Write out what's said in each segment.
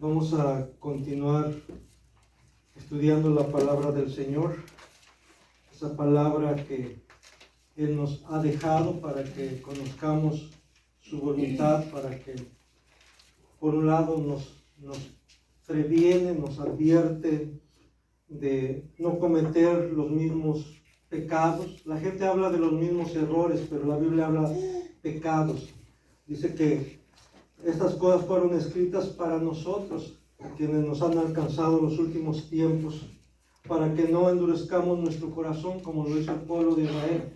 Vamos a continuar estudiando la palabra del Señor, esa palabra que Él nos ha dejado para que conozcamos su voluntad, para que por un lado nos previene, nos advierte de no cometer los mismos pecados. La gente habla de los mismos errores, pero la Biblia habla de pecados. Dice que estas cosas fueron escritas para nosotros, a quienes nos han alcanzado los últimos tiempos, para que no endurezcamos nuestro corazón como lo hizo el pueblo de Israel.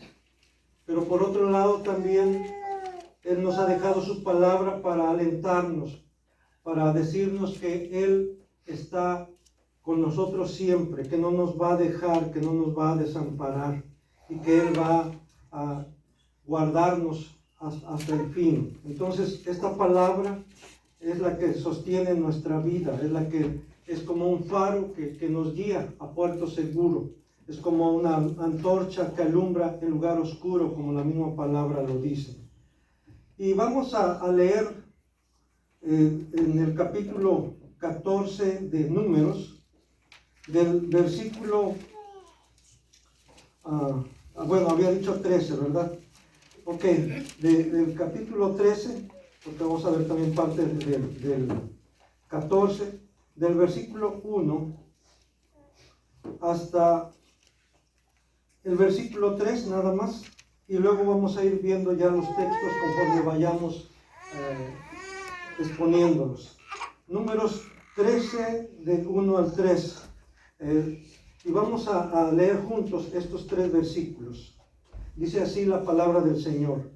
Pero por otro lado también Él nos ha dejado su palabra para alentarnos, para decirnos que Él está con nosotros siempre, que no nos va a dejar, que no nos va a desamparar y que Él va a guardarnos hasta el fin. Entonces, esta palabra es la que sostiene nuestra vida, es la que es como un faro que nos guía a puerto seguro, es como una antorcha que alumbra en lugar oscuro, como la misma palabra lo dice. Y vamos a leer en el capítulo 14 de Números, del versículo, había dicho 13, ¿verdad? Ok, del capítulo 13, porque vamos a ver también parte del 14, del versículo 1 hasta el versículo 3 nada más, y luego vamos a ir viendo ya los textos conforme vayamos exponiéndolos. Números 13, del 1 al 3, y vamos a leer juntos estos 3 versículos. Dice así la palabra del Señor.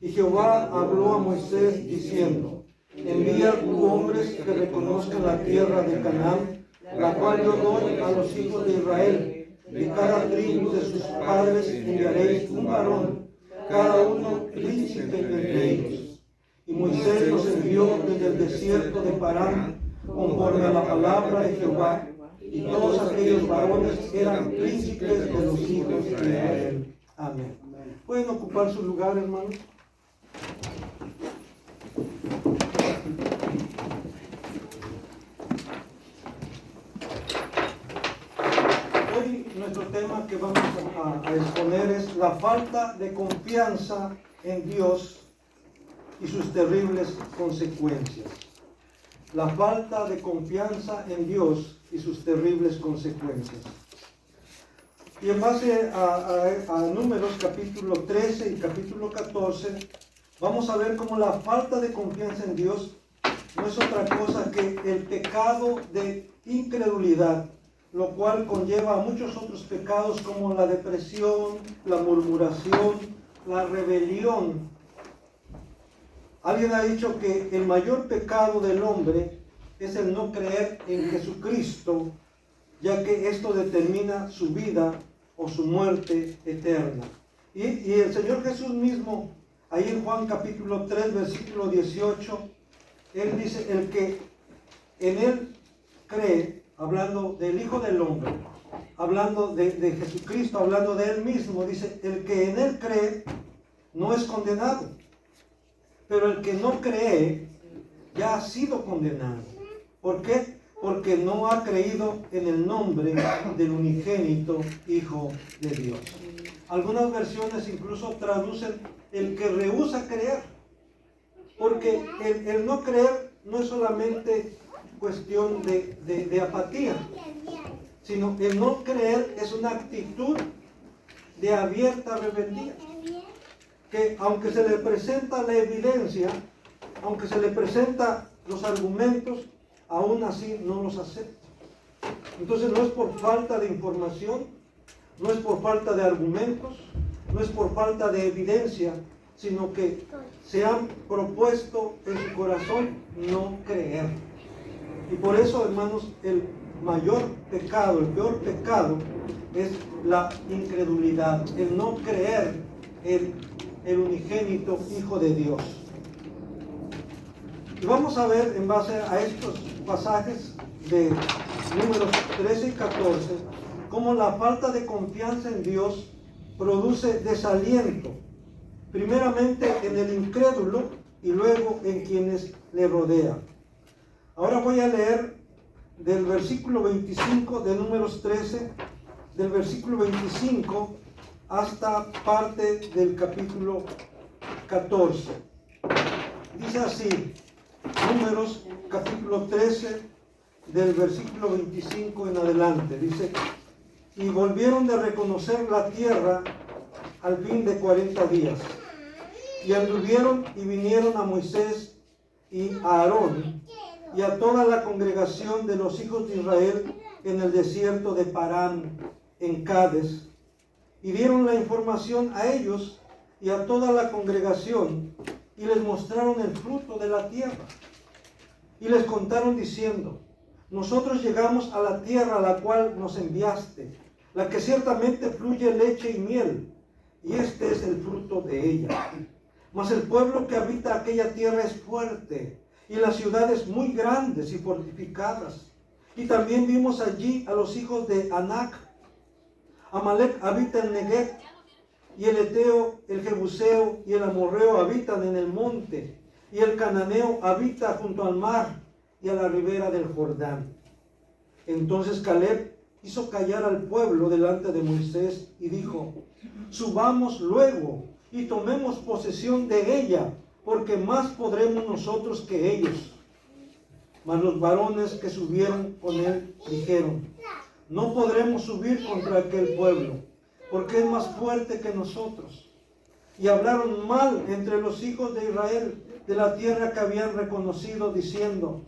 Y Jehová habló a Moisés diciendo: envía tú hombres que reconozcan la tierra de Canaán, la cual yo doy a los hijos de Israel. De cada tribu de sus padres enviaréis un varón, cada uno príncipe entre ellos. Y Moisés los envió desde el desierto de Parán, conforme a la palabra de Jehová, y todos aquellos varones eran príncipes de los hijos de Israel. Amén. ¿Pueden ocupar su lugar, hermanos? Hoy nuestro tema que vamos a exponer es la falta de confianza en Dios y sus terribles consecuencias. La falta de confianza en Dios y sus terribles consecuencias. Y en base a Números capítulo 13 y capítulo 14, vamos a ver cómo la falta de confianza en Dios no es otra cosa que el pecado de incredulidad, lo cual conlleva a muchos otros pecados como la depresión, la murmuración, la rebelión. Alguien ha dicho que el mayor pecado del hombre es el no creer en Jesucristo, ya que esto determina su vida o su muerte eterna. Y el Señor Jesús mismo, ahí en Juan capítulo 3, versículo 18, Él dice: el que en Él cree, hablando del Hijo del Hombre, hablando de Jesucristo, hablando de Él mismo, dice: el que en Él cree no es condenado, pero el que no cree ya ha sido condenado. ¿Por qué? Porque no ha creído en el nombre del unigénito Hijo de Dios. Algunas versiones incluso traducen el que rehúsa creer, porque el no creer no es solamente cuestión de apatía, sino el no creer es una actitud de abierta rebeldía, que aunque se le presenta la evidencia, aunque se le presenta los argumentos, aún así no los acepta. Entonces no es por falta de información, no es por falta de argumentos, no es por falta de evidencia, sino que se han propuesto en su corazón no creer. Y por eso, hermanos, el mayor pecado, el peor pecado es la incredulidad, el no creer en el unigénito Hijo de Dios. Y vamos a ver en base a estos pasajes de Números 13 y 14, cómo la falta de confianza en Dios produce desaliento, primeramente en el incrédulo y luego en quienes le rodean. Ahora voy a leer del versículo 25 de Números 13, del versículo 25 hasta parte del capítulo 14. Dice así, Números capítulo 13, del versículo 25 en adelante. Dice, y volvieron de reconocer la tierra al fin de 40 días. Y anduvieron y vinieron a Moisés y a Aarón y a toda la congregación de los hijos de Israel en el desierto de Parán, en Cades, y dieron la información a ellos y a toda la congregación, y les mostraron el fruto de la tierra. Y les contaron diciendo, nosotros llegamos a la tierra a la cual nos enviaste, la que ciertamente fluye leche y miel, y este es el fruto de ella. Mas el pueblo que habita aquella tierra es fuerte, y las ciudades muy grandes y fortificadas. Y también vimos allí a los hijos de Anac. Amalek habita en Negev, y el Eteo, el Jebuseo y el Amorreo habitan en el monte, y el Cananeo habita junto al mar y a la ribera del Jordán. Entonces Caleb hizo callar al pueblo delante de Moisés y dijo, subamos luego y tomemos posesión de ella, porque más podremos nosotros que ellos. Mas los varones que subieron con él dijeron, no podremos subir contra aquel pueblo, porque es más fuerte que nosotros. Y hablaron mal entre los hijos de Israel de la tierra que habían reconocido, diciendo,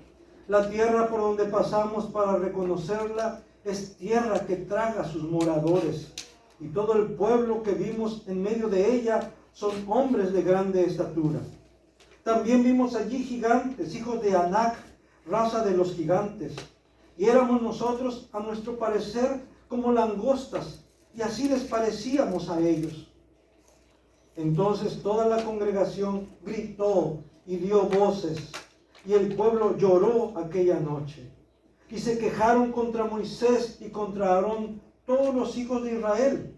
la tierra por donde pasamos para reconocerla es tierra que traga a sus moradores. Y todo el pueblo que vimos en medio de ella son hombres de grande estatura. También vimos allí gigantes, hijos de Anac, raza de los gigantes. Y éramos nosotros, a nuestro parecer, como langostas, y así les parecíamos a ellos. Entonces toda la congregación gritó y dio voces, y el pueblo lloró aquella noche. Y se quejaron contra Moisés y contra Aarón todos los hijos de Israel.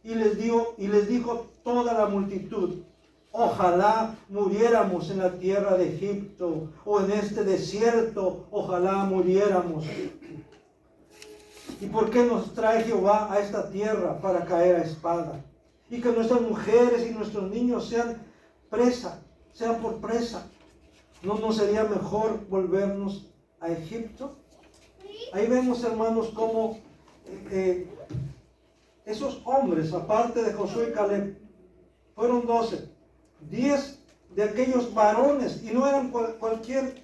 Y les dijo toda la multitud, ojalá muriéramos en la tierra de Egipto, o en este desierto, ojalá muriéramos. ¿Y por qué nos trae Jehová a esta tierra para caer a espada? Y que nuestras mujeres y nuestros niños sean por presa. ¿No nos sería mejor volvernos a Egipto? Ahí vemos, hermanos, cómo esos hombres, aparte de Josué y Caleb, fueron 12. 10 de aquellos varones, y no eran cualquier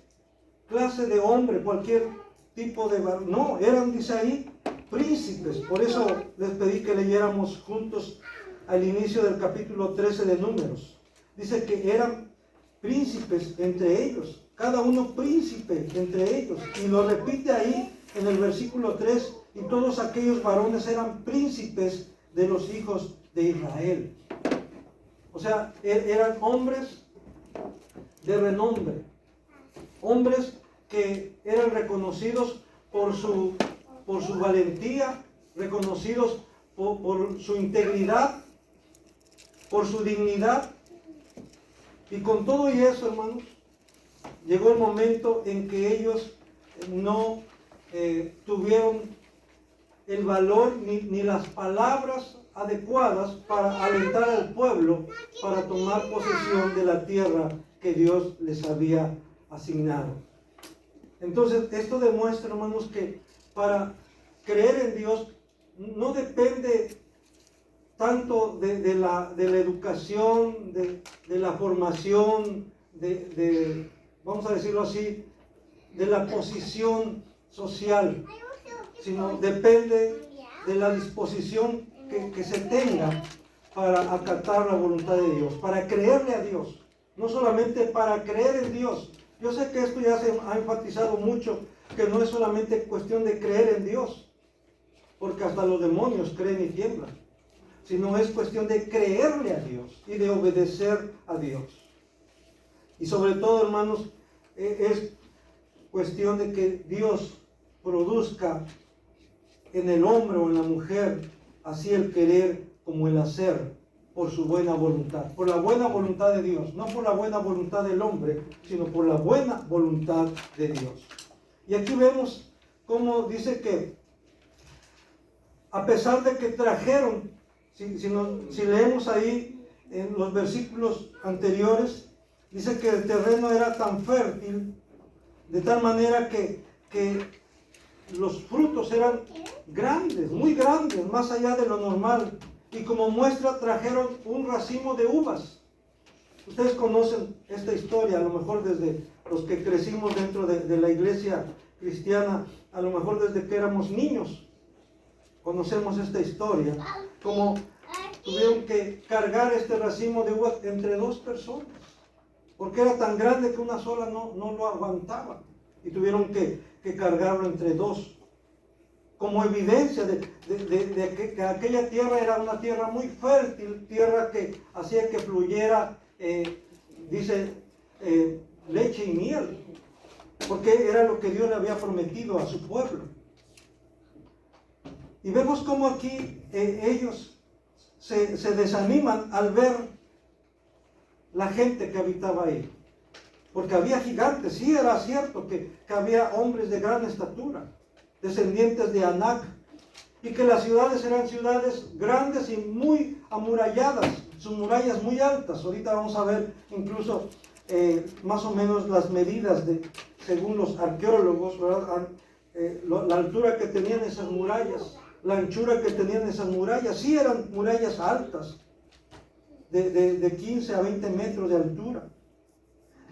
clase de hombre, cualquier tipo de varón, no, eran, dice ahí, príncipes. Por eso les pedí que leyéramos juntos al inicio del capítulo 13 de Números. Dice que eran príncipes entre ellos, cada uno príncipe entre ellos, y lo repite ahí en el versículo 3, y todos aquellos varones eran príncipes de los hijos de Israel. O sea, eran hombres de renombre, hombres que eran reconocidos por su valentía, reconocidos por su integridad, por su dignidad. Y con todo y eso, hermanos, llegó el momento en que ellos no tuvieron el valor ni las palabras adecuadas para alentar al pueblo para tomar posesión de la tierra que Dios les había asignado. Entonces, esto demuestra, hermanos, que para creer en Dios no depende tanto de la educación, de la formación, vamos a decirlo así, de la posición social, sino depende de la disposición que se tenga para acatar la voluntad de Dios, para creerle a Dios, no solamente para creer en Dios. Yo sé que esto ya se ha enfatizado mucho, que no es solamente cuestión de creer en Dios, porque hasta los demonios creen y tiemblan, sino es cuestión de creerle a Dios y de obedecer a Dios. Y sobre todo, hermanos, es cuestión de que Dios produzca en el hombre o en la mujer así el querer como el hacer por su buena voluntad, por la buena voluntad de Dios, no por la buena voluntad del hombre, sino por la buena voluntad de Dios. Y aquí vemos cómo dice que a pesar de que trajeron, si leemos ahí en los versículos anteriores, dice que el terreno era tan fértil, de tal manera que los frutos eran grandes, muy grandes, más allá de lo normal. Y como muestra trajeron un racimo de uvas. Ustedes conocen esta historia, a lo mejor desde los que crecimos dentro de la iglesia cristiana, a lo mejor desde que éramos niños, conocemos esta historia, como tuvieron que cargar este racimo de uvas entre dos personas, porque era tan grande que una sola no lo aguantaba, y tuvieron que cargarlo entre dos, como evidencia de que aquella tierra era una tierra muy fértil, tierra que hacía que fluyera, leche y miel, porque era lo que Dios le había prometido a su pueblo. Y vemos cómo aquí ellos se desaniman al ver la gente que habitaba ahí, porque había gigantes. Sí, era cierto que había hombres de gran estatura, descendientes de Anac, y que las ciudades eran ciudades grandes y muy amuralladas, sus murallas muy altas. Ahorita vamos a ver incluso más o menos las medidas según los arqueólogos, ¿verdad? La altura que tenían esas murallas, la anchura que tenían esas murallas. Sí, eran murallas altas, de 15 a 20 metros de altura,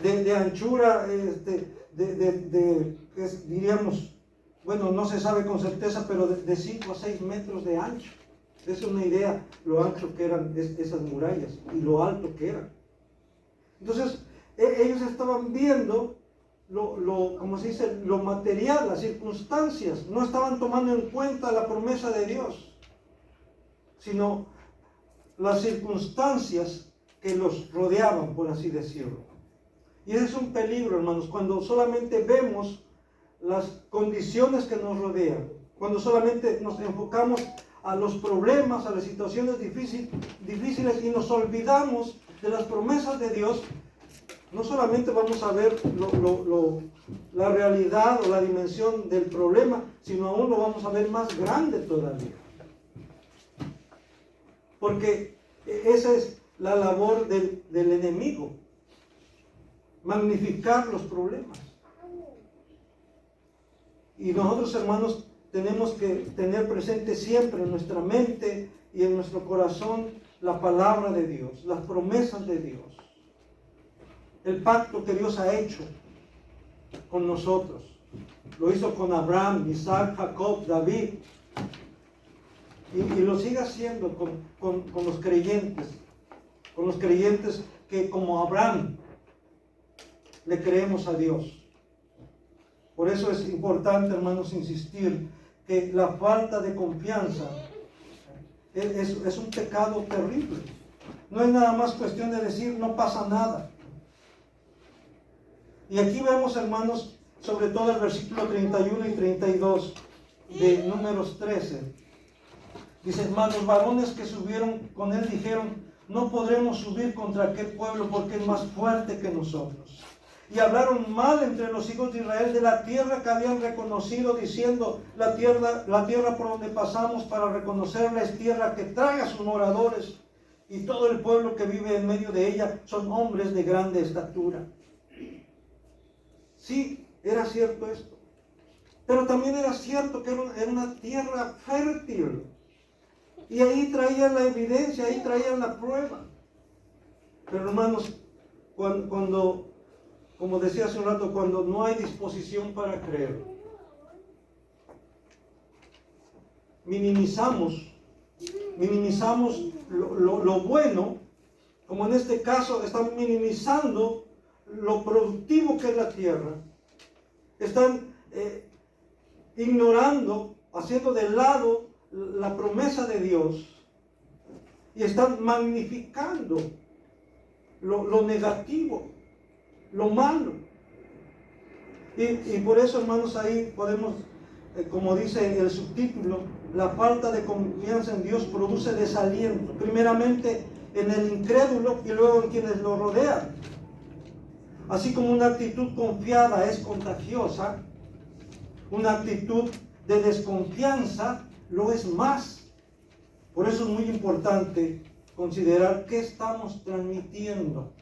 de anchura, diríamos, bueno, no se sabe con certeza, pero de 5 a 6 metros de ancho. Es una idea lo ancho que eran esas murallas y lo alto que eran. Entonces, ellos estaban viendo como se dice, lo material, las circunstancias. No estaban tomando en cuenta la promesa de Dios, sino las circunstancias que los rodeaban, por así decirlo. Y ese es un peligro, hermanos, cuando solamente vemos las condiciones que nos rodean, cuando solamente nos enfocamos a los problemas, a las situaciones difíciles, y nos olvidamos de las promesas de Dios. No solamente vamos a ver la realidad o la dimensión del problema, sino aún lo vamos a ver más grande todavía. Porque esa es la labor del enemigo, magnificar los problemas. Y nosotros, hermanos, tenemos que tener presente siempre en nuestra mente y en nuestro corazón la palabra de Dios, las promesas de Dios, el pacto que Dios ha hecho con nosotros. Lo hizo con Abraham, Isaac, Jacob, David, y lo sigue haciendo con los creyentes que, como Abraham, le creemos a Dios. Por eso es importante, hermanos, insistir que la falta de confianza es un pecado terrible. No es nada más cuestión de decir no pasa nada. Y aquí vemos, hermanos, sobre todo el versículo 31 y 32 de Números 13. Dice: mas los varones que subieron con él dijeron: no podremos subir contra aquel pueblo porque es más fuerte que nosotros. Y hablaron mal entre los hijos de Israel de la tierra que habían reconocido, diciendo: la tierra por donde pasamos para reconocerla es tierra que trae a sus moradores, y todo el pueblo que vive en medio de ella son hombres de grande estatura. Sí, era cierto esto, pero también era cierto que era una tierra fértil, y ahí traían la evidencia, ahí traían la prueba. Pero, hermanos, cuando como decía hace un rato, cuando no hay disposición para creer, minimizamos lo bueno, como en este caso están minimizando lo productivo que es la tierra, están ignorando, haciendo de lado la promesa de Dios, y están magnificando lo negativo, lo malo. Y por eso, hermanos, ahí podemos, como dice el subtítulo, la falta de confianza en Dios produce desaliento. Primeramente, en el incrédulo y luego en quienes lo rodean. Así como una actitud confiada es contagiosa, una actitud de desconfianza lo es más. Por eso es muy importante considerar qué estamos transmitiendo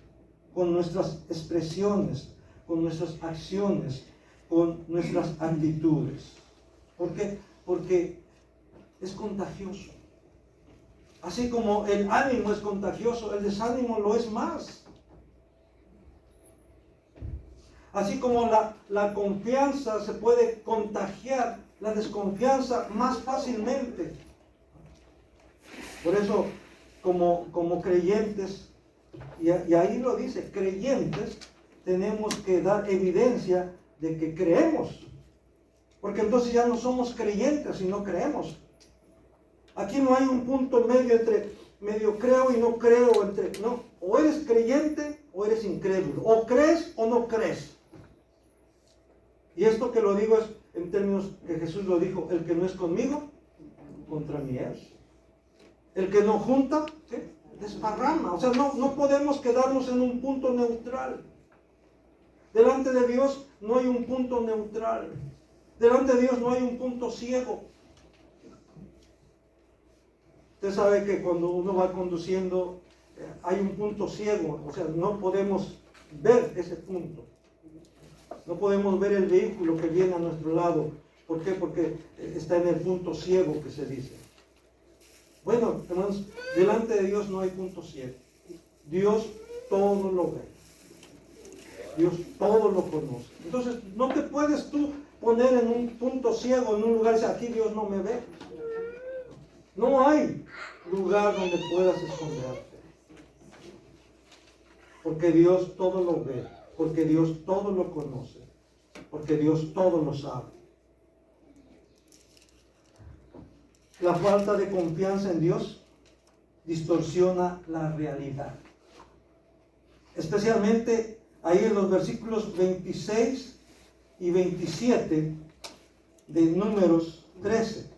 con nuestras expresiones, con nuestras acciones, con nuestras actitudes. ¿Por qué? Porque es contagioso. Así como el ánimo es contagioso, el desánimo lo es más. Así como la confianza se puede contagiar, la desconfianza más fácilmente. Por eso, como creyentes, y ahí lo dice, creyentes, tenemos que dar evidencia de que creemos. Porque entonces ya no somos creyentes, sino creemos. Aquí no hay un punto medio entre medio creo y no creo. No, o eres creyente o eres incrédulo. O crees o no crees. Y esto que lo digo es en términos que Jesús lo dijo: el que no es conmigo, contra mí es. El que no junta, ¿sí?, desparrama. O sea, no podemos quedarnos en un punto neutral. Delante de Dios no hay un punto neutral. Delante de Dios no hay un punto ciego. Usted sabe que cuando uno va conduciendo hay un punto ciego. O sea, no podemos ver ese punto. No podemos ver el vehículo que viene a nuestro lado. ¿Por qué? Porque está en el punto ciego que se dice. Bueno, hermanos, delante de Dios no hay punto ciego. Dios todo lo ve. Dios todo lo conoce. Entonces, no te puedes tú poner en un punto ciego, en un lugar y decir: aquí Dios no me ve. No hay lugar donde puedas esconderte. Porque Dios todo lo ve. Porque Dios todo lo conoce. Porque Dios todo lo sabe. La falta de confianza en Dios distorsiona la realidad. Especialmente ahí en los versículos 26 y 27 de Números 13.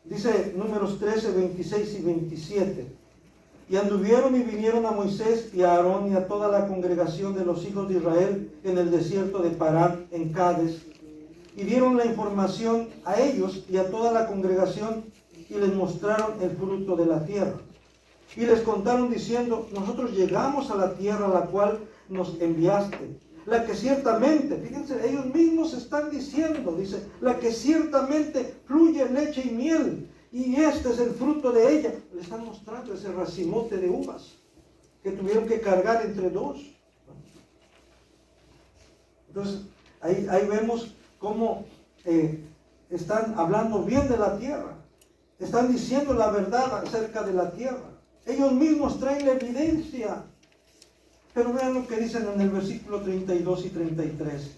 Dice Números 13, 26 y 27. Y anduvieron y vinieron a Moisés y a Aarón y a toda la congregación de los hijos de Israel en el desierto de Parán, en Cades, y dieron la información a ellos y a toda la congregación, y les mostraron el fruto de la tierra. Y les contaron diciendo: nosotros llegamos a la tierra a la cual nos enviaste, la que ciertamente, fíjense, ellos mismos están diciendo, dice, la que ciertamente fluye leche y miel, y este es el fruto de ella. Le están mostrando ese racimote de uvas que tuvieron que cargar entre dos. Entonces, ahí vemos cómo están hablando bien de la tierra. Están diciendo la verdad acerca de la tierra. Ellos mismos traen la evidencia. Pero vean lo que dicen en el versículo 32 y 33.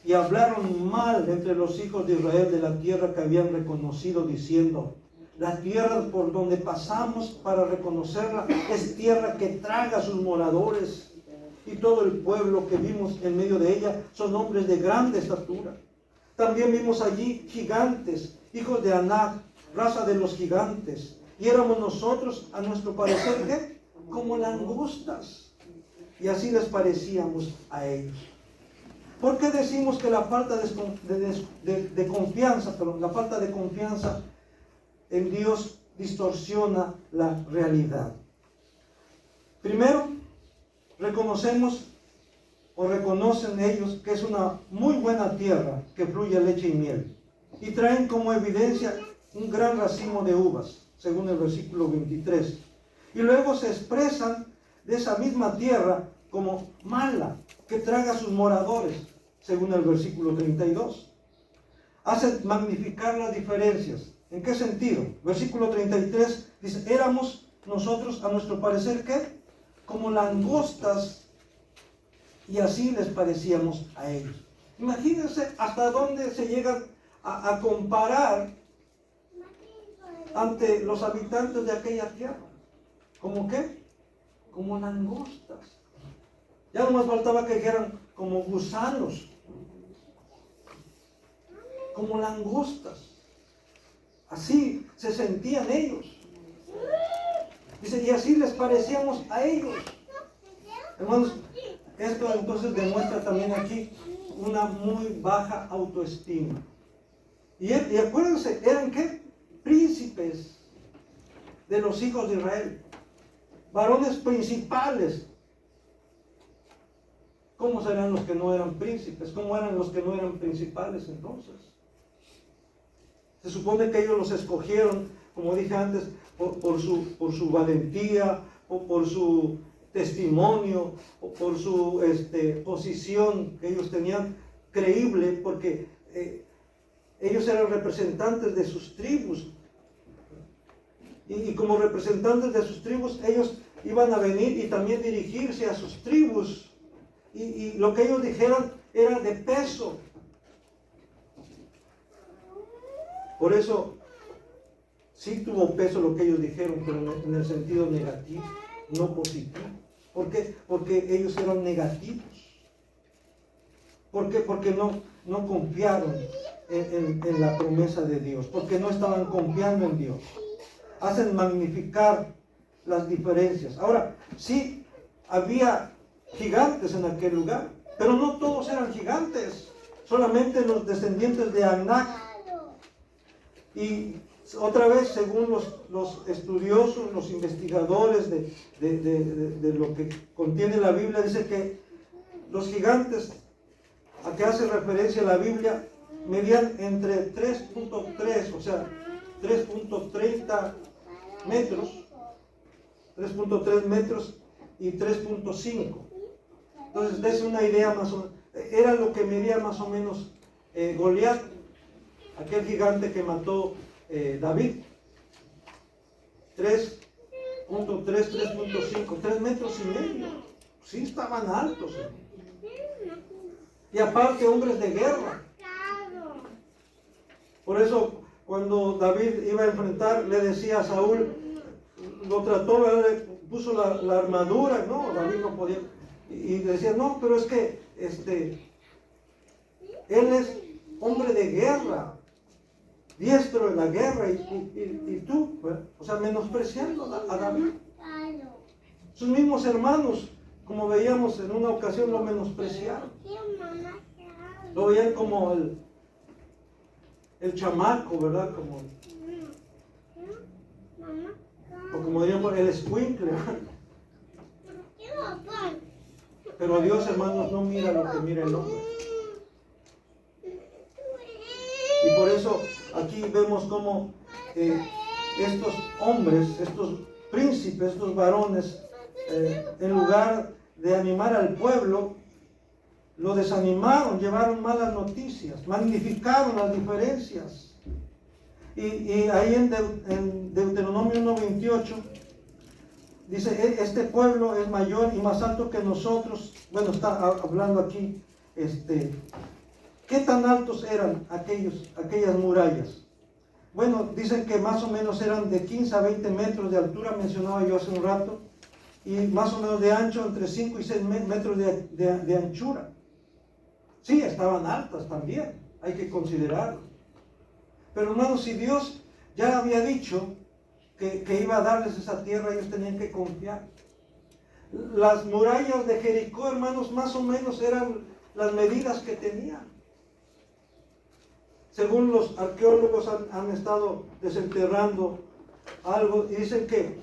Y hablaron mal entre los hijos de Israel de la tierra que habían reconocido, diciendo: la tierra por donde pasamos para reconocerla es tierra que traga a sus moradores. Y todo el pueblo que vimos en medio de ella son hombres de grande estatura. También vimos allí gigantes, hijos de Anac, raza de los gigantes. Y éramos nosotros, a nuestro parecer, ¿qué? Como langostas. Y así les parecíamos a ellos. ¿Por qué decimos que la falta de confianza, la falta de confianza en Dios distorsiona la realidad? Primero, reconocen ellos que es una muy buena tierra que fluye leche y miel. Y traen como evidencia un gran racimo de uvas, según el versículo 23. Y luego se expresan de esa misma tierra como mala, que traga a sus moradores, según el versículo 32. Hacen magnificar las diferencias. ¿En qué sentido? Versículo 33 dice: éramos nosotros, a nuestro parecer, ¿qué? Como langostas, y así les parecíamos a ellos. Imagínense hasta dónde se llegan a comparar ante los habitantes de aquella tierra. ¿Cómo qué? Como langostas. Ya no más faltaba que dijeran como gusanos, como langostas. Así se sentían ellos. Dice, y así les parecíamos a ellos. Hermanos, esto entonces demuestra también aquí una muy baja autoestima. Y acuérdense, ¿eran qué? Príncipes de los hijos de Israel. Varones principales. ¿Cómo serán los que no eran príncipes? ¿Cómo eran los que no eran principales entonces? Se supone que ellos los escogieron, como dije antes, por su valentía, o por su testimonio, o por su posición que ellos tenían creíble, porque ellos eran representantes de sus tribus. Y como representantes de sus tribus, ellos iban a venir y también dirigirse a sus tribus. Y lo que ellos dijeran era de peso. Por eso, sí tuvo peso lo que ellos dijeron, pero en el sentido negativo, no positivo. ¿Por qué? Porque ellos eran negativos. ¿Por qué? Porque no confiaron en la promesa de Dios, porque no estaban confiando en Dios. Hacen magnificar las diferencias. Ahora, sí había gigantes en aquel lugar, pero no todos eran gigantes, solamente los descendientes de Anac. Y otra vez, según los estudiosos, los investigadores de lo que contiene la Biblia, dice que los gigantes a que hace referencia la Biblia medían entre 3.3, o sea, 3.30 metros, 3.3 metros y 3.5. Entonces, dése una idea más o menos. Era lo que medía más o menos Goliat, aquel gigante que mató David. 3.3, 3.5, 3 metros y medio. Sí, estaban altos. Y aparte, hombres de guerra. Por eso, cuando David iba a enfrentar, le decía a Saúl, lo trató, le puso la armadura, no, David no podía. Y decía, no, pero es que él es hombre de guerra, diestro en la guerra, y tú, ¿verdad? O sea, menospreciando a David. Sus mismos hermanos, como veíamos en una ocasión, lo menospreciaron. Lo veían como el chamaco, ¿verdad? O como diríamos, el escuincle. Pero Dios, hermanos, no mira lo que mira el hombre. Y por eso aquí vemos cómo estos hombres, estos príncipes, estos varones, en lugar de animar al pueblo, lo desanimaron, llevaron malas noticias, magnificaron las diferencias. Y ahí en Deuteronomio 1:28 dice, este pueblo es mayor y más alto que nosotros. Bueno, está hablando aquí, ¿qué tan altos eran aquellas murallas? Bueno, dicen que más o menos eran de 15 a 20 metros de altura, mencionaba yo hace un rato, y más o menos de ancho, entre 5 y 6 metros de anchura. Sí, estaban altas también, hay que considerarlo. Pero hermanos, si Dios ya había dicho que iba a darles esa tierra, ellos tenían que confiar. Las murallas de Jericó, hermanos, más o menos eran las medidas que tenían. Según los arqueólogos han estado desenterrando algo y dicen que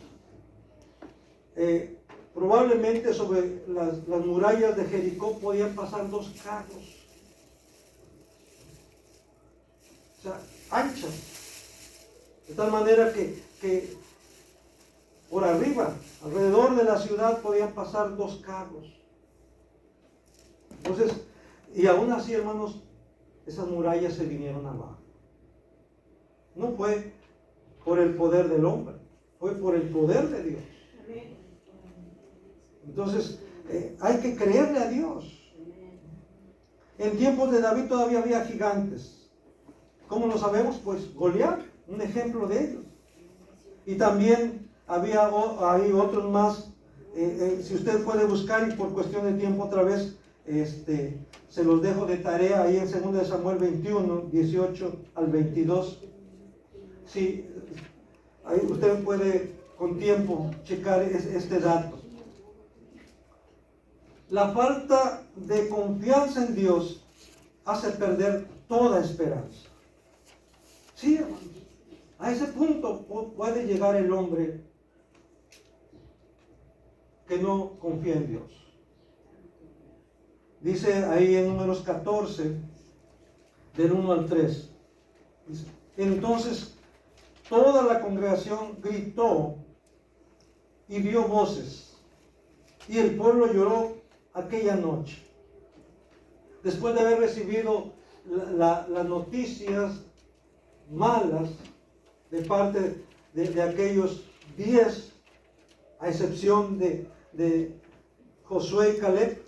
probablemente sobre las murallas de Jericó podían pasar 2 carros. O sea, anchas. De tal manera que por arriba, alrededor de la ciudad, podían pasar 2 carros. Entonces, y aún así, hermanos, esas murallas se vinieron abajo. No fue por el poder del hombre, fue por el poder de Dios. Entonces, hay que creerle a Dios. En tiempos de David todavía había gigantes. ¿Cómo lo sabemos? Pues Goliat, un ejemplo de ellos. Y también había ahí otros más. Si usted puede buscar, y por cuestión de tiempo otra vez, se los dejo de tarea ahí en 2 de Samuel 21, 18 al 22. Sí, ahí usted puede con tiempo checar este dato. La falta de confianza en Dios hace perder toda esperanza. Sí, hermanos, a ese punto puede llegar el hombre que no confía en Dios. Dice ahí en Números 14, del 1 al 3. Dice, entonces toda la congregación gritó y dio voces, y el pueblo lloró aquella noche. Después de haber recibido las noticias malas de parte de aquellos 10, a excepción de Josué y Caleb.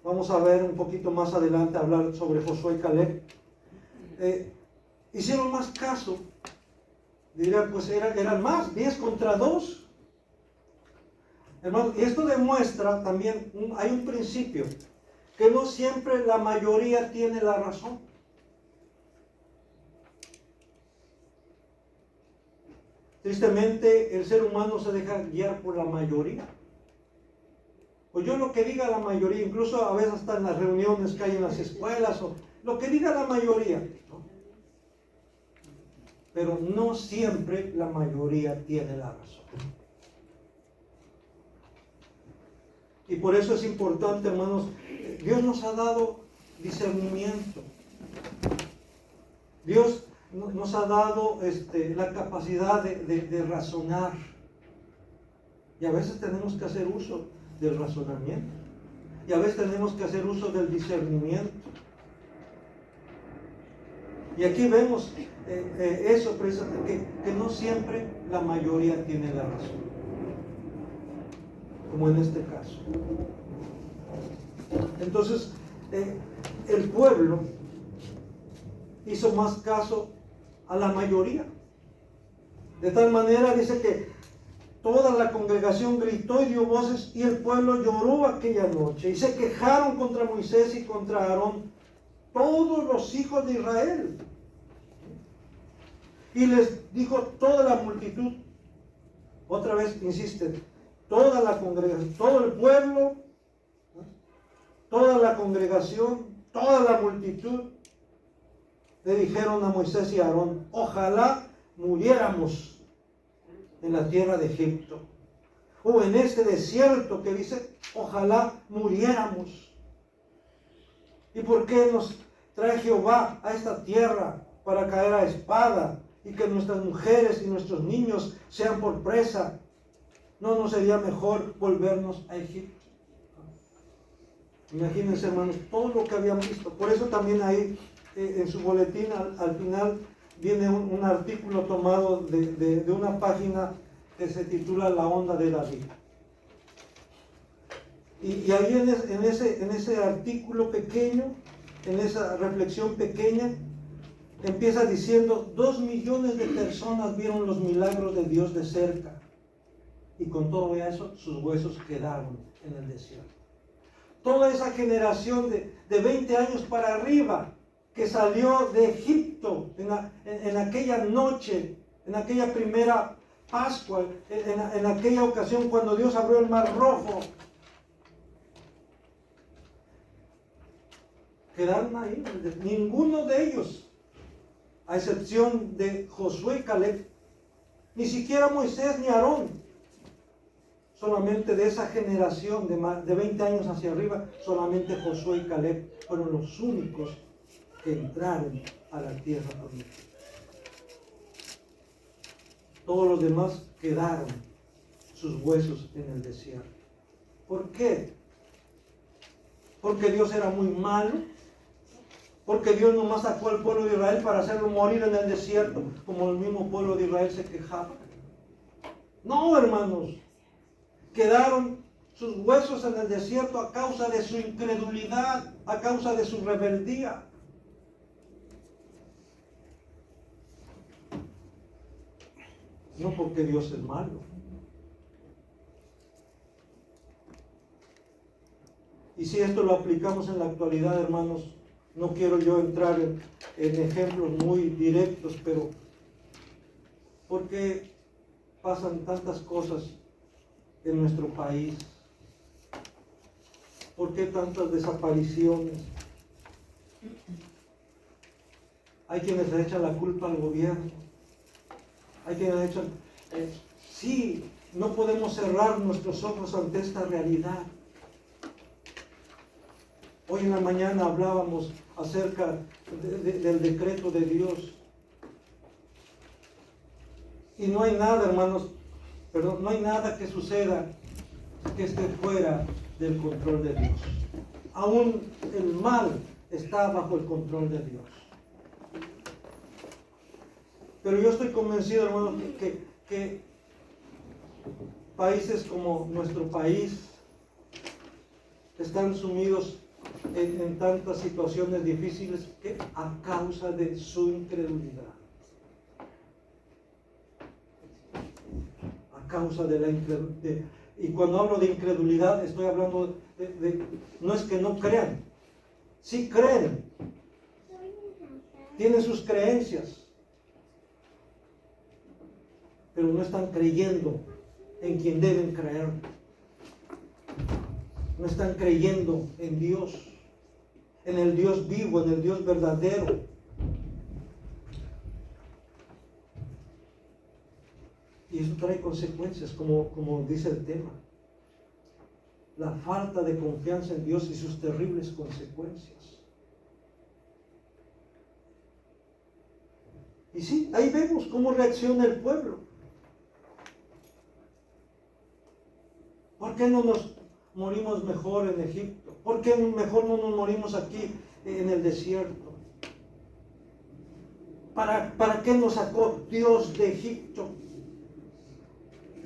Vamos a ver un poquito más adelante hablar sobre Josué y Caleb. Hicieron más caso. Diría, pues eran más, 10 contra 2. Hermanos, esto demuestra también, hay un principio, que no siempre la mayoría tiene la razón. Tristemente, el ser humano se deja guiar por la mayoría. O yo lo que diga la mayoría, incluso a veces hasta en las reuniones que hay en las escuelas, o lo que diga la mayoría, ¿no? Pero no siempre la mayoría tiene la razón. Y por eso es importante, hermanos, Dios nos ha dado discernimiento. Dios nos ha dado la capacidad de razonar. Y a veces tenemos que hacer uso del razonamiento. Y a veces tenemos que hacer uso del discernimiento. Y aquí vemos eso precisamente, que no siempre la mayoría tiene la razón. Como en este caso. Entonces, el pueblo hizo más caso a la mayoría. De tal manera, dice que toda la congregación gritó y dio voces, y el pueblo lloró aquella noche, y se quejaron contra Moisés y contra Aarón todos los hijos de Israel. Y les dijo toda la multitud, otra vez insiste, toda la congregación, todo el pueblo, toda la congregación, toda la multitud, le dijeron a Moisés y a Aarón, ojalá muriéramos en la tierra de Egipto, o en este desierto que dice, ojalá muriéramos. ¿Y por qué nos trae Jehová a esta tierra para caer a espada y que nuestras mujeres y nuestros niños sean por presa? ¿No nos sería mejor volvernos a Egipto? Imagínense, hermanos, todo lo que habían visto. Por eso también ahí en su boletín al final viene un artículo tomado de una página que se titula La Onda de David. Y ahí en ese artículo pequeño, en esa reflexión pequeña, empieza diciendo, 2 millones de personas vieron los milagros de Dios de cerca. Y con todo eso, sus huesos quedaron en el desierto. Toda esa generación de 20 años para arriba, que salió de Egipto en aquella noche, en aquella primera Pascua, en aquella ocasión cuando Dios abrió el Mar Rojo, quedaron ahí. Ninguno de ellos, a excepción de Josué y Caleb, ni siquiera Moisés ni Aarón, solamente de esa generación de 20 años hacia arriba, solamente Josué y Caleb fueron los únicos que entraron a la tierra prometida. Todos los demás quedaron sus huesos en el desierto. ¿Por qué? Porque Dios era muy malo. Porque Dios nomás sacó al pueblo de Israel para hacerlo morir en el desierto, como el mismo pueblo de Israel se quejaba. No, hermanos. Quedaron sus huesos en el desierto a causa de su incredulidad, a causa de su rebeldía. No porque Dios es malo. Y si esto lo aplicamos en la actualidad, hermanos, no quiero yo entrar en ejemplos muy directos, pero porque pasan tantas cosas en nuestro país? ¿Por qué tantas desapariciones? Hay quienes le echan la culpa al gobierno. Hay quienes le echan... sí, no podemos cerrar nuestros ojos ante esta realidad. Hoy en la mañana hablábamos acerca del decreto de Dios. Y no hay nada, hermanos, no hay nada que suceda que esté fuera del control de Dios. Aún el mal está bajo el control de Dios. Pero yo estoy convencido, hermanos, que países como nuestro país están sumidos en tantas situaciones difíciles que a causa de su incredulidad. A causa de la incredulidad. Y cuando hablo de incredulidad, estoy hablando no es que no crean. Sí creen. Tienen sus creencias. Pero no están creyendo en quien deben creer. No están creyendo en Dios, en el Dios vivo, en el Dios verdadero. Y eso trae consecuencias, como dice el tema. La falta de confianza en Dios y sus terribles consecuencias. Y sí, ahí vemos cómo reacciona el pueblo. ¿Por qué no nos morimos mejor en Egipto? ¿Por qué mejor no nos morimos aquí en el desierto? ¿Para qué nos sacó Dios de Egipto?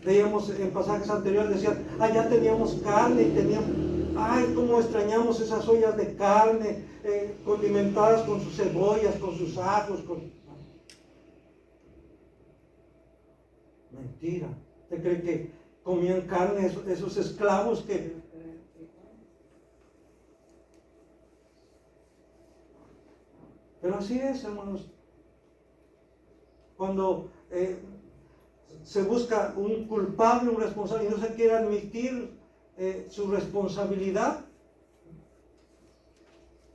Veíamos en pasajes anteriores, decían, ya teníamos carne y teníamos, cómo extrañamos esas ollas de carne, condimentadas con sus cebollas, con sus ajos. Mentira. ¿Usted cree que comían carne esos esclavos que... Pero así es, hermanos. Cuando se busca un culpable, un responsable, y no se quiere admitir su responsabilidad.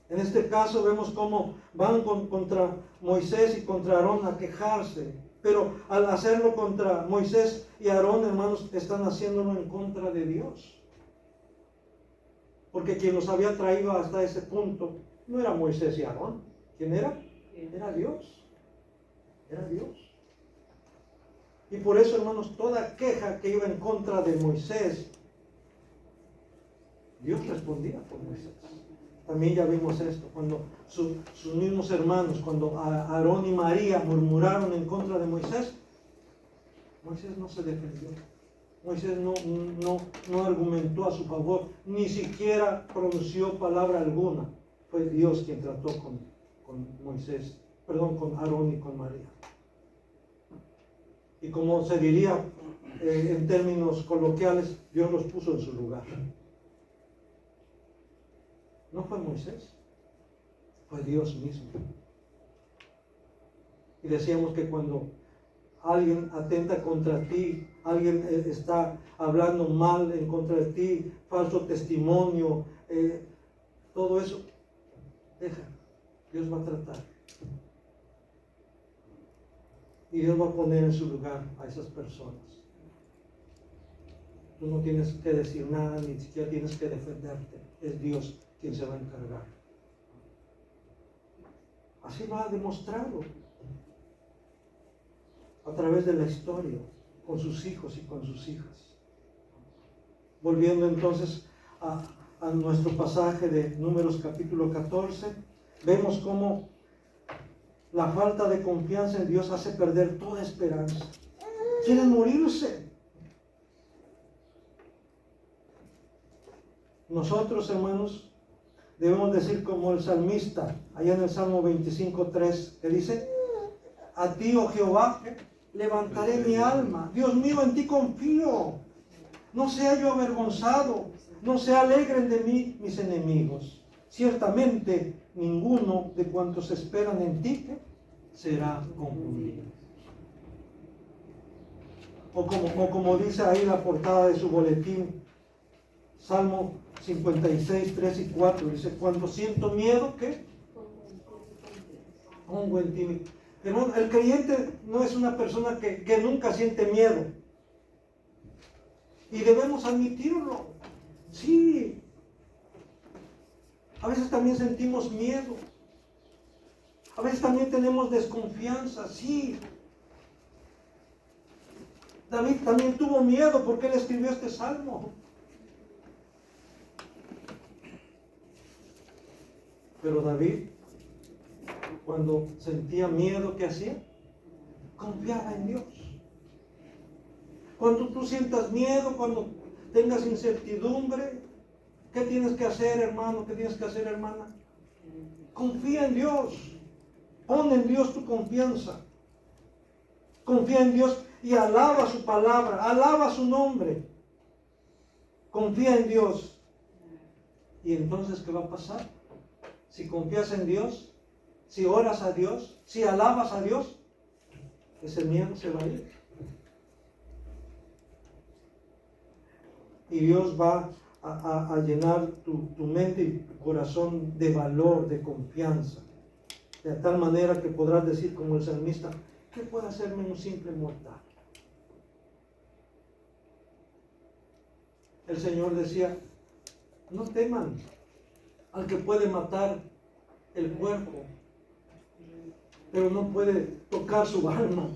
En este caso vemos cómo van contra Moisés y contra Aarón a quejarse. Pero al hacerlo contra Moisés y Aarón, hermanos, están haciéndolo en contra de Dios. Porque quien los había traído hasta ese punto no era Moisés y Aarón. ¿Quién era? Era Dios. Era Dios. Y por eso, hermanos, toda queja que iba en contra de Moisés, Dios respondía por Moisés. También ya vimos esto, cuando sus mismos hermanos, cuando Aarón y María murmuraron en contra de Moisés, Moisés no se defendió. Moisés no argumentó a su favor, ni siquiera pronunció palabra alguna. Fue Dios quien trató con Aarón y con María. Y como se diría en términos coloquiales, Dios los puso en su lugar. No fue Moisés, fue Dios mismo. Y decíamos que cuando alguien atenta contra ti, alguien está hablando mal en contra de ti, falso testimonio, todo eso, deja, Dios va a tratar. Y Dios va a poner en su lugar a esas personas. Tú no tienes que decir nada, ni siquiera tienes que defenderte. Es Dios quien se va a encargar. Así lo ha demostrado a través de la historia, con sus hijos y con sus hijas. Volviendo entonces a nuestro pasaje de Números capítulo 14, vemos cómo la falta de confianza en Dios hace perder toda esperanza. Quieren morirse. Nosotros, hermanos, debemos decir como el salmista, allá en el Salmo 25:3, que dice: a ti, oh Jehová, levantaré mi alma. Dios mío, en ti confío. No sea yo avergonzado, no se alegren de mí mis enemigos. Ciertamente, ninguno de cuantos esperan en ti será confundido. O como dice ahí la portada de su boletín, Salmo 56, 3 y 4, dice, cuando siento miedo, ¿qué? Pongo en ti. Hermano, el creyente no es una persona que nunca siente miedo. Y debemos admitirlo. Sí. A veces también sentimos miedo. A veces también tenemos desconfianza. Sí. David también tuvo miedo porque él escribió este salmo. Pero David, cuando sentía miedo, ¿qué hacía? Confiaba en Dios. Cuando tú sientas miedo, cuando tengas incertidumbre, ¿qué tienes que hacer, hermano? ¿Qué tienes que hacer, hermana? Confía en Dios. Pon en Dios tu confianza. Confía en Dios y alaba su palabra, alaba su nombre. Confía en Dios. ¿Y entonces qué va a pasar? Si confías en Dios, si oras a Dios, si alabas a Dios, ese miedo se va a ir. Y Dios va a llenar tu mente y tu corazón de valor, de confianza. De tal manera que podrás decir como el salmista, ¿qué puede hacerme un simple mortal? El Señor decía, no teman al que puede matar el cuerpo, pero no puede tocar su alma.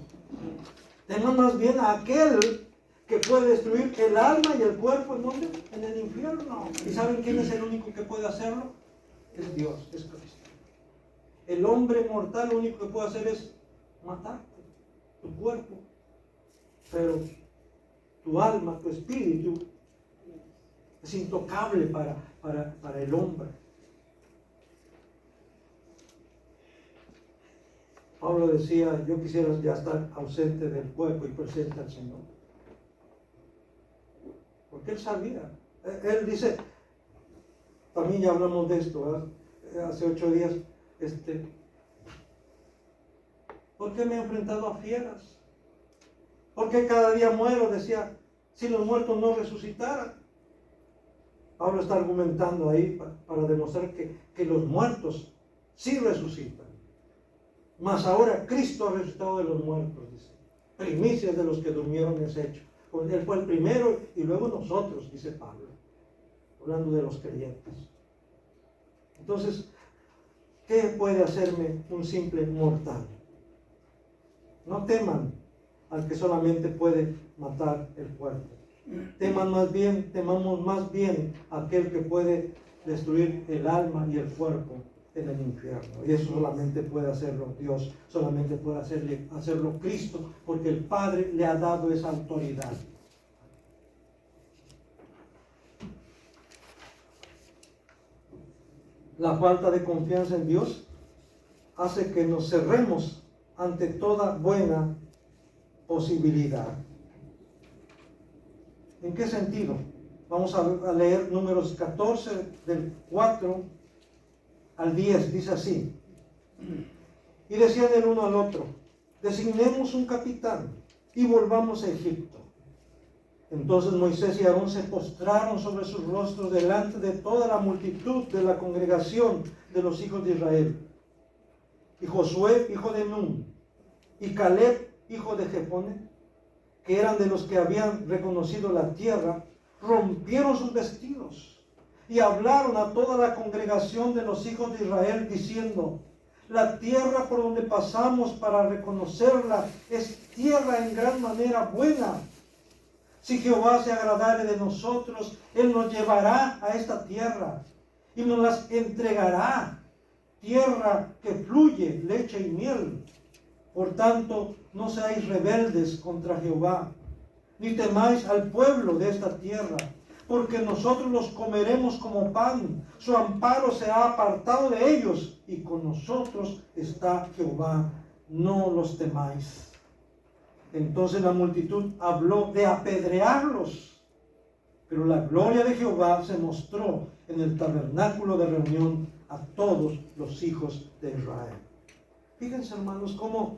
Teman más bien a aquel que puede destruir el alma y el cuerpo. ¿En dónde? En el infierno. ¿Y saben quién es el único que puede hacerlo? Es Dios, es Cristo. El hombre mortal lo único que puede hacer es matarte, tu cuerpo, pero tu alma, tu espíritu es intocable para el hombre. Pablo decía, yo quisiera ya estar ausente del cuerpo y presente al Señor. Porque él sabía. Él dice, también ya hablamos de esto, ¿verdad? Hace 8 días, ¿por qué me he enfrentado a fieras? ¿Por qué cada día muero? Decía, si los muertos no resucitaran. Pablo está argumentando ahí para demostrar que los muertos sí resucitan. Mas ahora Cristo ha resucitado de los muertos, dice. Primicias de los que durmieron es hecho. Él fue el primero y luego nosotros, dice Pablo. Hablando de los creyentes. Entonces, ¿qué puede hacerme un simple mortal? No teman al que solamente puede matar el cuerpo. Temamos más bien a aquel que puede destruir el alma y el cuerpo en el infierno. Y eso solamente puede hacerlo Dios, solamente puede hacerlo Cristo, porque el Padre le ha dado esa autoridad. La falta de confianza en Dios hace que nos cerremos ante toda buena posibilidad. ¿En qué sentido? Vamos a leer Números 14, del 4 al 10, dice así. Y decían el uno al otro, designemos un capitán y volvamos a Egipto. Entonces Moisés y Aarón se postraron sobre sus rostros delante de toda la multitud de la congregación de los hijos de Israel. Y Josué, hijo de Nun, y Caleb, hijo de Jefone, que eran de los que habían reconocido la tierra, rompieron sus vestidos y hablaron a toda la congregación de los hijos de Israel diciendo, la tierra por donde pasamos para reconocerla es tierra en gran manera buena. Si Jehová se agradare de nosotros, Él nos llevará a esta tierra y nos las entregará, tierra que fluye leche y miel. Por tanto, no seáis rebeldes contra Jehová, ni temáis al pueblo de esta tierra, porque nosotros los comeremos como pan. Su amparo se ha apartado de ellos, y con nosotros está Jehová. No los temáis. Entonces la multitud habló de apedrearlos, pero la gloria de Jehová se mostró en el tabernáculo de reunión a todos los hijos de Israel. Fíjense, hermanos, cómo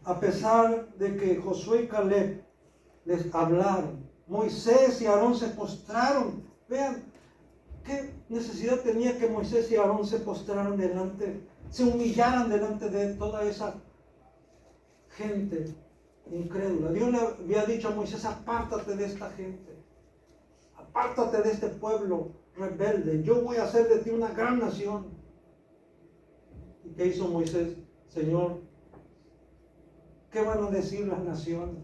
a pesar de que Josué y Caleb les hablaron, Moisés y Aarón se postraron. Vean, ¿qué necesidad tenía que Moisés y Aarón se postraran delante, se humillaran delante de toda esa gente incrédula? Dios le había dicho a Moisés: apártate de esta gente, apártate de este pueblo rebelde, yo voy a hacer de ti una gran nación. ¿Y qué hizo Moisés? Señor, ¿qué van a decir las naciones?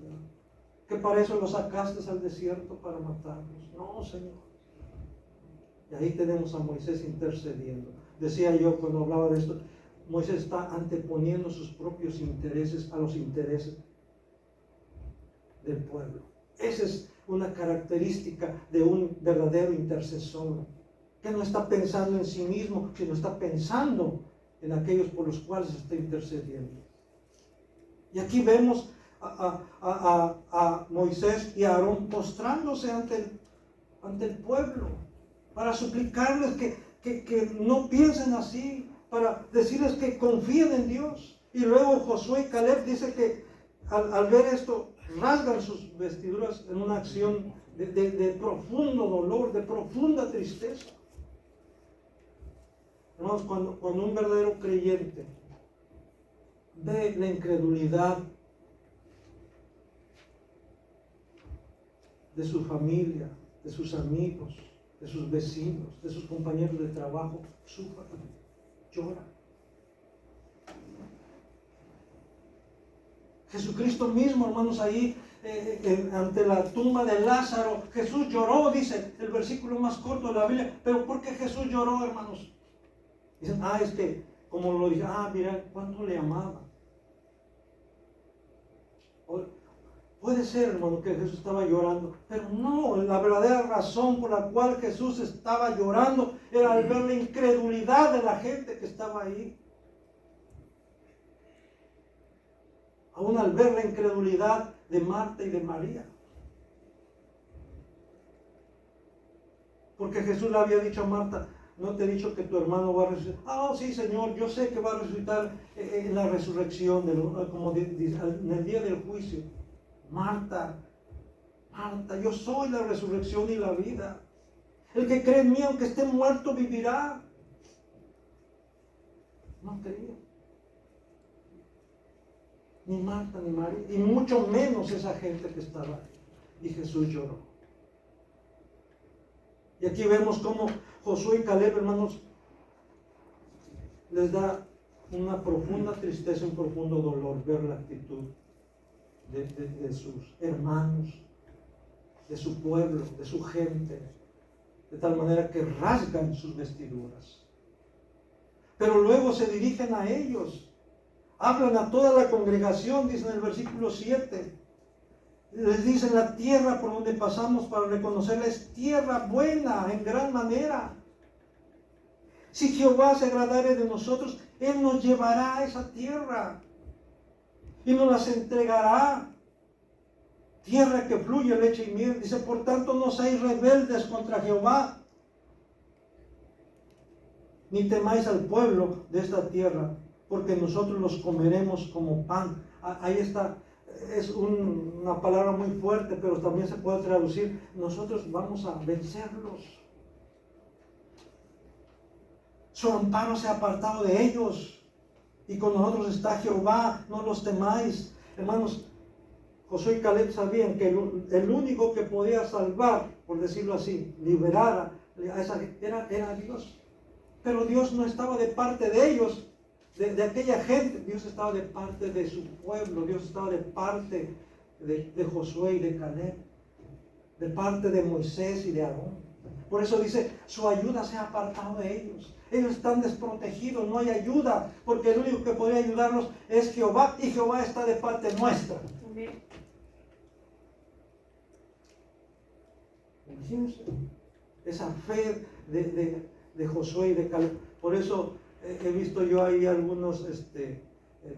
¿Que para eso los sacaste al desierto, para matarlos? No, Señor. Y ahí tenemos a Moisés intercediendo. Decía yo cuando hablaba de esto, Moisés está anteponiendo sus propios intereses a los intereses del pueblo. Esa es una característica de un verdadero intercesor, que no está pensando en sí mismo, sino está pensando en aquellos por los cuales está intercediendo. Y aquí vemos a Moisés y a Aarón postrándose ante el pueblo, para suplicarles que no piensen así, para decirles que confíen en Dios. Y luego Josué y Caleb dice que al ver esto rasgan sus vestiduras en una acción de profundo dolor, de profunda tristeza. Hermanos, cuando un verdadero creyente ve la incredulidad de su familia, de sus amigos, de sus vecinos, de sus compañeros de trabajo, sufre, llora. Jesucristo mismo, hermanos, ahí ante la tumba de Lázaro, Jesús lloró, dice el versículo más corto de la Biblia. Pero ¿por qué Jesús lloró, hermanos? Dicen, es que, como lo dije, mira cuánto le amaba. Puede ser, hermano, que Jesús estaba llorando, pero no, la verdadera razón por la cual Jesús estaba llorando era al ver la incredulidad de la gente que estaba ahí. Aún al ver la incredulidad de Marta y de María. Porque Jesús le había dicho a Marta: ¿no te he dicho que tu hermano va a resucitar? Sí, Señor, yo sé que va a resucitar en la resurrección, como en el día del juicio. Marta, yo soy la resurrección y la vida. El que cree en mí, aunque esté muerto, vivirá. No creía. Ni Marta ni María, y mucho menos esa gente que estaba ahí. Y Jesús lloró. Y aquí vemos cómo Josué y Caleb, hermanos, les da una profunda tristeza, un profundo dolor ver la actitud de sus hermanos, de su pueblo, de su gente, de tal manera que rasgan sus vestiduras. Pero luego se dirigen a ellos, hablan a toda la congregación, dice en el versículo 7. Les dicen: la tierra por donde pasamos para reconocerla es tierra buena en gran manera. Si Jehová se agradare de nosotros, Él nos llevará a esa tierra y nos las entregará. Tierra que fluye leche y miel. Dice: por tanto, no seáis rebeldes contra Jehová, ni temáis al pueblo de esta tierra, porque nosotros los comeremos como pan. Ahí está. Es una palabra muy fuerte, pero también se puede traducir: nosotros vamos a vencerlos. Su amparo se ha apartado de ellos, y con nosotros está Jehová, no los temáis. Hermanos, Josué y Caleb sabían que el único que podía salvar, por decirlo así, liberar a esa gente, era Dios. Pero Dios no estaba de parte de ellos, de aquella gente. Dios estaba de parte de su pueblo. Dios estaba de parte de Josué y de Caleb, de parte de Moisés y de Aarón. Por eso dice: su ayuda se ha apartado de ellos. Ellos están desprotegidos, no hay ayuda, porque el único que podría ayudarlos es Jehová, y Jehová está de parte nuestra. Amén. Imagínense esa fe de Josué y de Caleb. Por eso he visto yo ahí algunos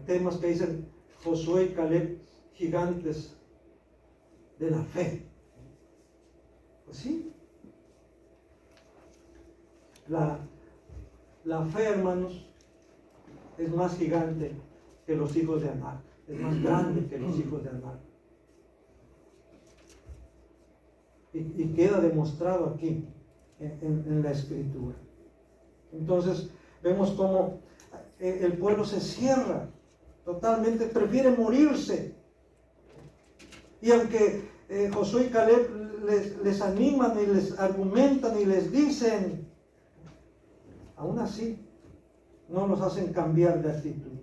temas que dicen: Josué y Caleb, gigantes de la fe. Pues sí. La fe, hermanos, es más gigante que los hijos de Anac. es más grande que los hijos de Adán. Y queda demostrado aquí en la Escritura. Entonces vemos cómo el pueblo se cierra totalmente, prefiere morirse. Y aunque Josué y Caleb les animan y les argumentan y les dicen, aún así no los hacen cambiar de actitud.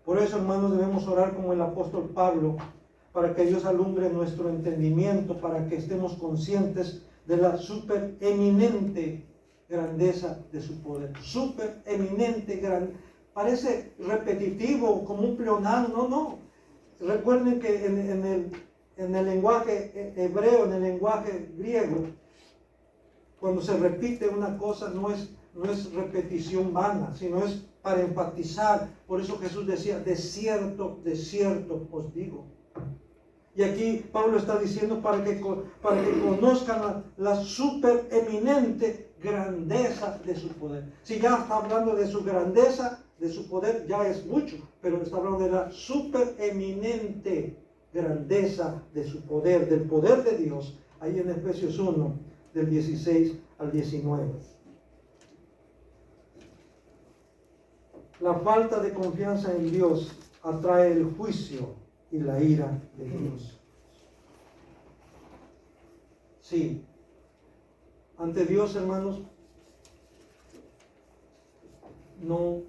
Por eso, hermanos, debemos orar como el apóstol Pablo, para que Dios alumbre nuestro entendimiento, para que estemos conscientes de la supereminente grandeza de su poder. Supereminente, parece repetitivo, como un pleonasmo. No. Recuerden que en el lenguaje hebreo, en el lenguaje griego, cuando se repite una cosa no es repetición vana, sino es para enfatizar. Por eso Jesús decía, de cierto os digo. Y aquí Pablo está diciendo para que conozcan la supereminente grandeza de su poder. Si ya está hablando de su grandeza, de su poder, ya es mucho, pero está hablando de la supereminente grandeza de su poder, del poder de Dios, ahí en Efesios 1, del 16 al 19. La falta de confianza en Dios atrae el juicio y la ira de Dios. Sí, ante Dios, hermanos, no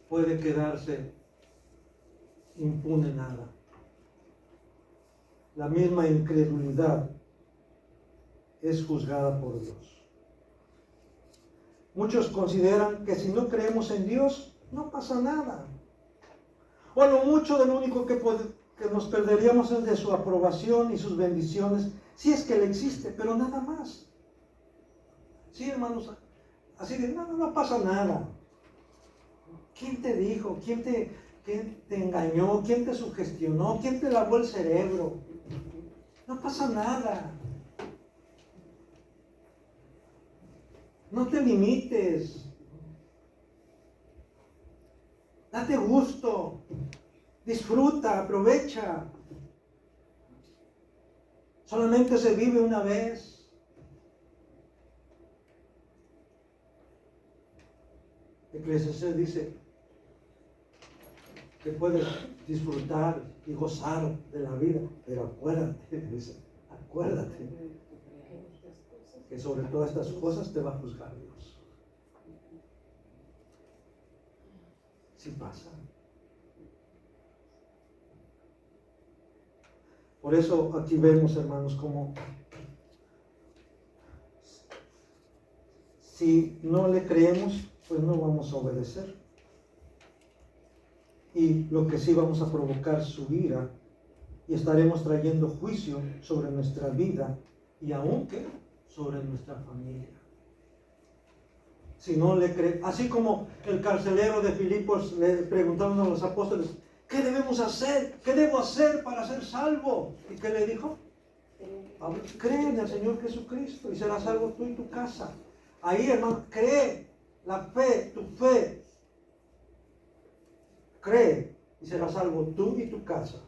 puede quedarse impune nada. La misma incredulidad es juzgada por Dios. Muchos consideran que si no creemos en Dios, no pasa nada. O a lo mucho, de lo único que nos perderíamos es de su aprobación y sus bendiciones, si es que Él existe, pero nada más. Sí, hermanos, así de no pasa nada. ¿Quién te dijo? ¿Quién te engañó? ¿Quién te sugestionó? ¿Quién te lavó el cerebro? No pasa nada. No te limites. Date gusto. Disfruta, aprovecha. Solamente se vive una vez. Eclesiastés dice que puedes disfrutar y gozar de la vida, pero acuérdate, que sobre todas estas cosas te va a juzgar Dios. Sí pasa. Por eso aquí vemos, hermanos, como si no le creemos, pues no vamos a obedecer. Y lo que sí vamos a provocar su ira y estaremos trayendo juicio sobre nuestra vida y aún que sobre nuestra familia. Si no le cree, así como el carcelero de Filipos le preguntaron a los apóstoles, ¿qué debemos hacer? ¿Qué debo hacer para ser salvo? ¿Y qué le dijo? Cree en el Señor Jesucristo y serás salvo tú y tu casa. Ahí, hermano, cree, la fe, tu fe. Cree y serás salvo tú y tu casa.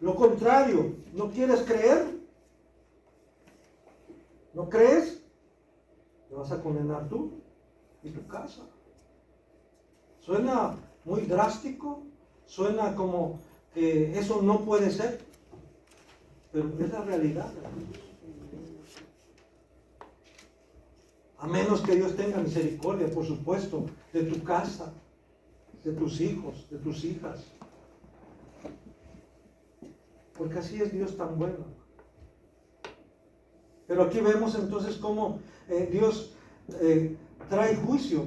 Lo contrario, ¿no quieres creer? ¿No crees? Te vas a condenar tú y tu casa. Suena muy drástico, suena como que eso no puede ser, pero es la realidad. A menos que Dios tenga misericordia, por supuesto, de tu casa, de tus hijos, de tus hijas. Porque así es Dios tan bueno. Pero aquí vemos entonces cómo Dios trae juicio.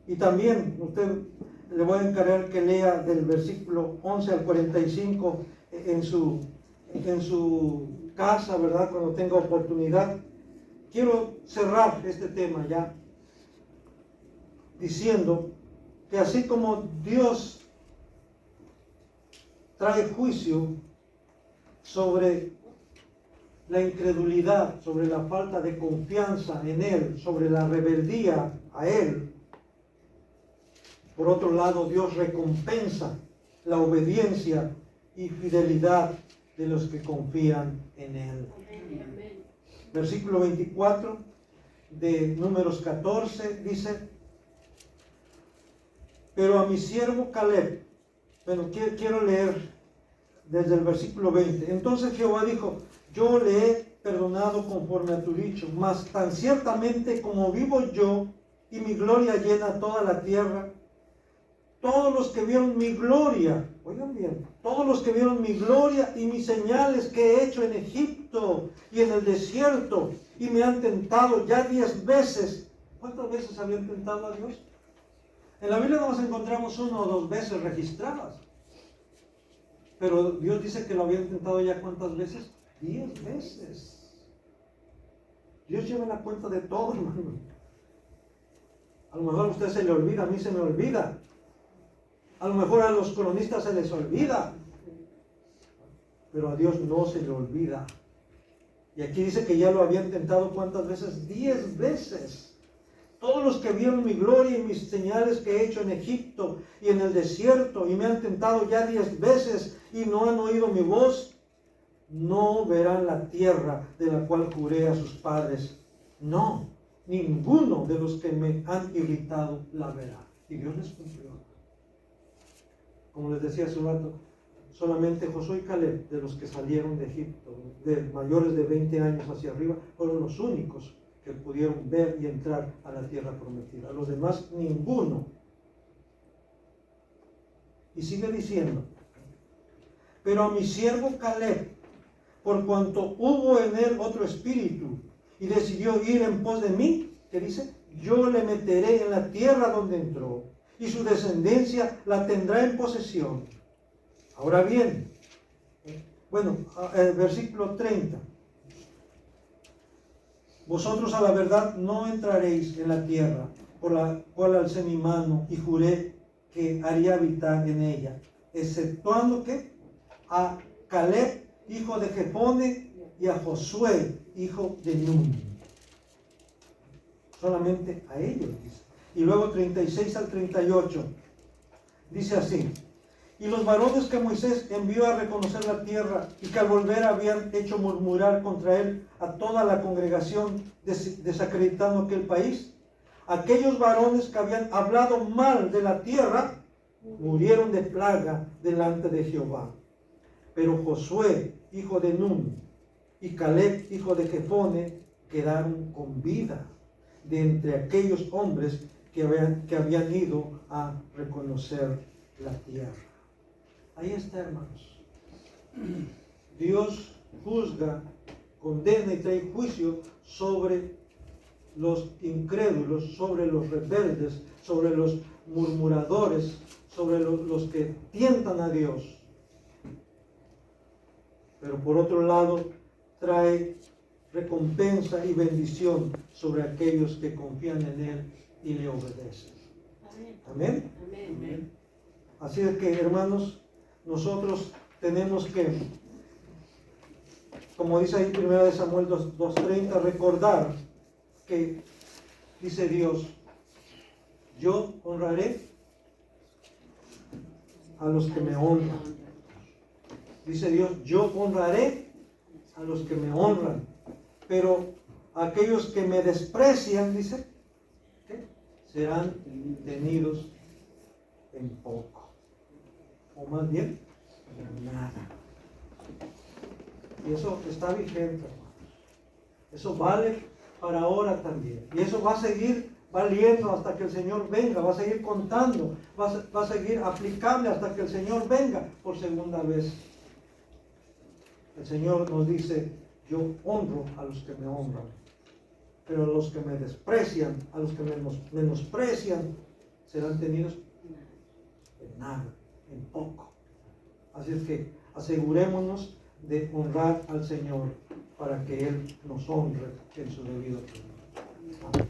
Y también, usted le voy a encargar que lea del versículo 11 al 45 en su casa, ¿verdad? Cuando tenga oportunidad. Quiero cerrar este tema ya diciendo que así como Dios trae juicio sobre la incredulidad, sobre la falta de confianza en Él, sobre la rebeldía a Él, Por otro lado, Dios recompensa la obediencia y fidelidad de los que confían en Él. Versículo 24 de Números 14 dice: pero a mi siervo Caleb, bueno, quiero leer desde el versículo 20. Entonces Jehová dijo: yo le he perdonado conforme a tu dicho, mas tan ciertamente como vivo yo y mi gloria llena toda la tierra, todos los que vieron mi gloria, oigan bien, todos los que vieron mi gloria y mis señales que he hecho en Egipto y en el desierto, y me han tentado ya 10 veces. ¿Cuántas veces habían tentado a Dios? En la Biblia nos encontramos 1 o 2 veces registradas. Pero Dios dice que lo habían tentado ya ¿cuántas veces? 10 veces. Dios lleva la cuenta de todo, hermano. A lo mejor a usted se le olvida, a mí se me olvida. A lo mejor a los cronistas se les olvida. Pero a Dios no se le olvida. Y aquí dice que ya lo habían tentado ¿cuántas veces? 10 veces. Todos los que vieron mi gloria y mis señales que he hecho en Egipto y en el desierto, y me han tentado ya 10 veces y no han oído mi voz, no verán la tierra de la cual juré a sus padres. No, ninguno de los que me han irritado la verá. Y Dios les cumplió. Como les decía hace un rato, solamente Josué y Caleb, de los que salieron de Egipto, de mayores de 20 años hacia arriba, fueron los únicos que pudieron ver y entrar a la tierra prometida. A los demás, ninguno. Y sigue diciendo: pero a mi siervo Caleb, por cuanto hubo en él otro espíritu y decidió ir en pos de mí, ¿qué dice? Yo le meteré en la tierra donde entró, y su descendencia la tendrá en posesión. Ahora bien, bueno, versículo 30. Vosotros a la verdad no entraréis en la tierra por la cual alcé mi mano y juré que haría habitar en ella, exceptuando que a Caleb, hijo de Jefone, y a Josué, hijo de Nun. Solamente a ellos dice. Y luego 36 al 38 dice así: y los varones que Moisés envió a reconocer la tierra y que al volver habían hecho murmurar contra él a toda la congregación, desacreditando aquel país, aquellos varones que habían hablado mal de la tierra murieron de plaga delante de Jehová. Pero Josué, hijo de Nun, y Caleb, hijo de Jefone, quedaron con vida de entre aquellos hombres que habían ido a reconocer la tierra. Ahí está, hermanos. Dios juzga, condena y trae juicio sobre los incrédulos, sobre los rebeldes, sobre los murmuradores, sobre los que tientan a Dios. Pero por otro lado, trae recompensa y bendición sobre aquellos que confían en Él y le obedecen. Amén. Amén. Así es que, hermanos, nosotros tenemos que, como dice ahí 1 Samuel 2:30, recordar que dice Dios: yo honraré a los que me honran. Dice Dios: yo honraré a los que me honran, pero aquellos que me desprecian, dice, ¿qué? Serán tenidos en poco. O más bien, en nada. Y eso está vigente, hermanos. Eso vale para ahora también. Y eso va a seguir valiendo hasta que el Señor venga. Va a seguir contando. Va a seguir aplicable hasta que el Señor venga por segunda vez. El Señor nos dice: yo honro a los que me honran, pero a los que me desprecian, a los que me menosprecian, serán tenidos en nada, en poco. Así es que asegurémonos de honrar al Señor para que Él nos honre en su debido tiempo. Amén.